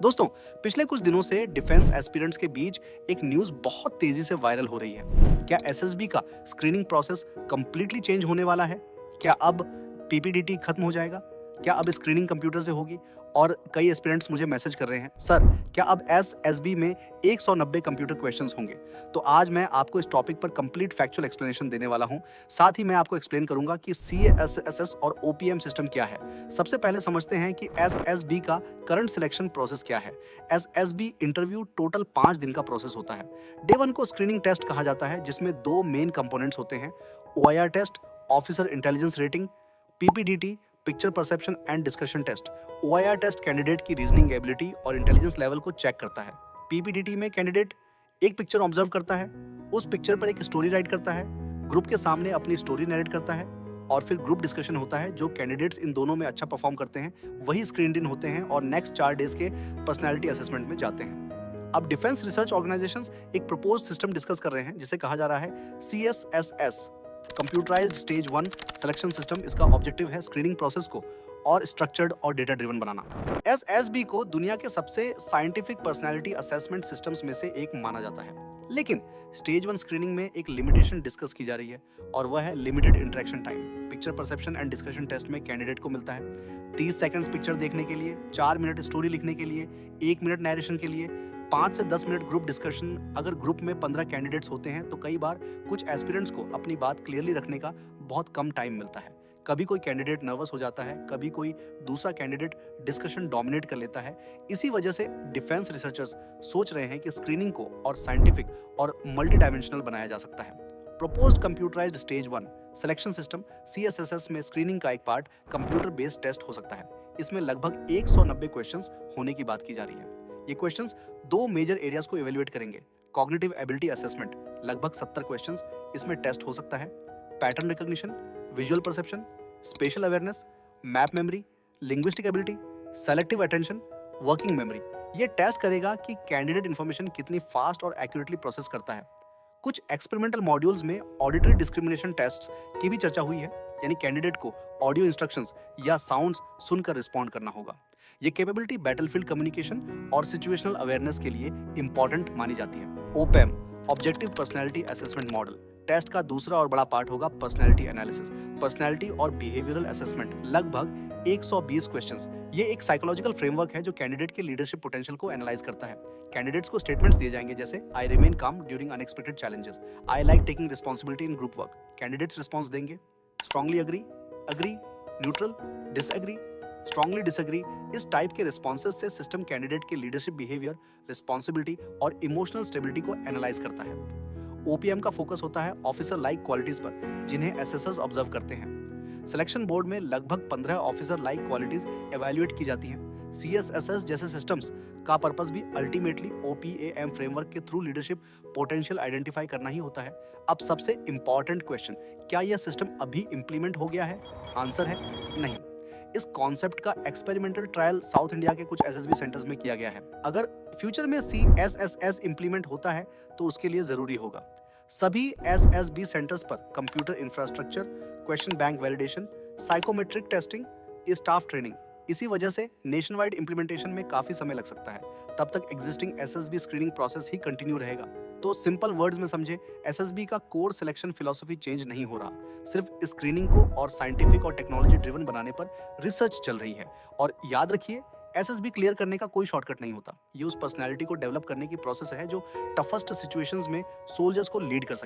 दोस्तों, पिछले कुछ दिनों से डिफेंस एस्पिरेंट्स के बीच एक न्यूज़ बहुत तेजी से वायरल हो रही है। क्या एसएसबी का स्क्रीनिंग प्रोसेस कंप्लीटली चेंज होने वाला है? क्या अब पीपीडीटी खत्म हो जाएगा? क्या अब स्क्रीनिंग कंप्यूटर से होगी? और कई एस्पिरेंट्स मुझे मैसेज कर रहे हैं, सर क्या अब एसएसबी में 190 कंप्यूटर क्वेश्चंस होंगे? तो आज मैं आपको इस टॉपिक पर कंप्लीट फैक्चुअल एक्सप्लेनेशन देने वाला हूं। साथ ही मैं आपको एक्सप्लेन करूंगा कि सीएसएसएस और ओपीएम सिस्टम क्या है। सबसे पहले समझते हैं कि एसएसबी का करंट सिलेक्शन प्रोसेस क्या है। एसएसबी इंटरव्यू टोटल 5 दिन का प्रोसेस होता है। डे 1 को स्क्रीनिंग टेस्ट कहा जाता है, जिसमें 2 मेन कंपोनेंट्स होते हैं, OIR test, officer intelligence rating, PPDT, picture perception and discussion test. OIR test candidate की रीजनिंग एबिलिटी और इंटेलिजेंस लेवल को चेक करता है। पीपीडीटी में कैंडिडेट एक पिक्चर ऑब्जर्व करता है, उस पिक्चर पर एक स्टोरी राइट करता है, ग्रुप के सामने अपनी स्टोरी नरेट करता है और फिर ग्रुप डिस्कशन होता है। जो कैंडिडेट्स इन दोनों में अच्छा परफॉर्म करते हैं वही स्क्रीन इन होते हैं और नेक्स्ट 4 डेज के पर्सनैलिटी असेसमेंट में जाते हैं। अब डिफेंस रिसर्च ऑर्गेनाइजेशंस एक प्रपोज्ड सिस्टम डिस्कस कर रहे हैं जिसे कहा जा रहा है सीएसएसएस, कंप्यूटराइज्ड स्टेज 1 सिलेक्शन सिस्टम। इसका ऑब्जेक्टिव है स्क्रीनिंग प्रोसेस को और स्ट्रक्चर्ड और डेटा ड्रिवन बनाना। एसएसबी को दुनिया के सबसे साइंटिफिक पर्सनालिटी असेसमेंट सिस्टम्स में से एक माना जाता है, लेकिन स्टेज 1 स्क्रीनिंग में एक लिमिटेशन डिस्कस की जा रही है और वह है limited interaction time. Picture perception and discussion test में कैंडिडेट को मिलता है 30 सेकंड्स पिक्चर देखने के लिए, 4 मिनट स्टोरी लिखने के लिए, 1 मिनट नरेशन के लिए, 5 से 10 मिनट ग्रुप डिस्कशन। अगर ग्रुप में 15 कैंडिडेट्स होते हैं तो कई बार कुछ एस्पिरेंट्स को अपनी बात क्लियरली रखने का बहुत कम टाइम मिलता है। कभी कोई कैंडिडेट नर्वस हो जाता है, कभी कोई दूसरा कैंडिडेट डिस्कशन डोमिनेट कर लेता है। इसी वजह से डिफेंस रिसर्चर्स सोच रहे हैं कि स्क्रीनिंग को और साइंटिफिक और मल्टी डायमेंशनल बनाया जा सकता है। Proposed computerised stage 1 selection system CSSS में स्क्रीनिंग का एक पार्ट कंप्यूटर बेस्ड टेस्ट हो सकता है। इसमें लगभग 190 क्वेश्चंस होने की बात की जा रही है। ये क्वेश्चंस 2 मेजर एरियाज को इवेल्युएट करेंगे। कॉग्निटिव एबिलिटी असेसमेंट, लगभग 70 क्वेश्चंस इसमें टेस्ट हो सकता है। Pattern recognition, visual perception, special awareness, map memory, linguistic ability, selective attention, working memory. ये टेस्ट करेगा कि कैंडिडेट इंफॉर्मेशन कितनी फास्ट और एक्यूरेटली प्रोसेस करता है। कुछ एक्सपेरिमेंटल मॉड्यूल्स में ऑडिटरी डिस्क्रिमिनेशन टेस्ट्स की भी चर्चा हुई है, यानी कैंडिडेट को ऑडियो इंस्ट्रक्शंस या साउंड्स सुनकर रिस्पॉन्ड करना होगा। ये कैपेबिलिटी बैटलफील्ड कम्युनिकेशन और सिचुएशनल अवेयरनेस के लिए इंपॉर्टेंट मानी जाती है। OPM, objective personality assessment model, test का दूसरा और बड़ा पार्ट होगा पर्सनैलिटी एनालिसिस, पर्सनैलिटी और बिहेवियरल असेसमेंट, लगभग 120 क्वेश्चंस। ये एक साइकोलॉजिकल फ्रेमवर्क है जो कैंडिडेट के लीडरशिप पोटेंशियल को एनालाइज करता है। कैंडिडेट्स को स्टेटमेंट्स दिए जाएंगे जैसे I remain calm during unexpected challenges, I like taking responsibility in group work. Candidates response देंगे strongly agree, agree, neutral, disagree, strongly disagree. इस टाइप के रिस्पॉन्सेस से सिस्टम कैंडिडेट के लीडरशिप बिहेवियर, रिस्पॉन्सिबिलिटी और इमोशनल स्टेबिलिटी को analyse करता है। OPM का फोकस होता है ऑफिसर लाइक क्वालिटीज पर जिन्हें एसेसर्स ऑब्जर्व करते हैं। सिलेक्शन बोर्ड में लगभग 15 ऑफिसर लाइक क्वालिटीज एवेल्युएट की जाती हैं। सीएसएसएस जैसे सिस्टम्स का पर्पस भी अल्टीमेटली ओपीएम फ्रेमवर्क के थ्रू लीडरशिप पोटेंशियल आइडेंटिफाई करना ही होता है। अब सबसे इंपॉर्टेंट क्वेश्चन, क्या यह सिस्टम अभी इंप्लीमेंट हो गया है? आंसर है नहीं। इस कॉन्सेप्ट का एक्सपेरिमेंटल ट्रायल साउथ इंडिया के कुछ एसएसबी सेंटर्स में किया गया है। अगर फ्यूचर में सीएसएसएस इंप्लीमेंट होता है तो उसके लिए जरूरी होगा सभी एसएसबी सेंटर्स पर computer infrastructure, question bank validation, psychometric testing, staff training. इसी वजह से नेशन वाइड इंप्लीमेंटेशन में काफी समय लग सकता है। तब तक एग्जिस्टिंग एसएसबी स्क्रीनिंग प्रोसेस ही कंटिन्यू रहेगा। तो सिंपल वर्ड्स में समझे, एसएसबी का कोर सिलेक्शन फिलॉसफी चेंज नहीं हो रहा, सिर्फ स्क्रीनिंग को और साइंटिफिक और टेक्नोलॉजी ड्रिवन बनाने पर रिसर्च चल रही है। और याद रखिए, एसएसबी क्लियर करने का कोई शॉर्टकट नहीं होता। ये उस पर्सनैलिटी को डेवलप करने की प्रोसेस है जो टफेस्ट सिचुएशंस में सोल्जर्स को लीड कर सके।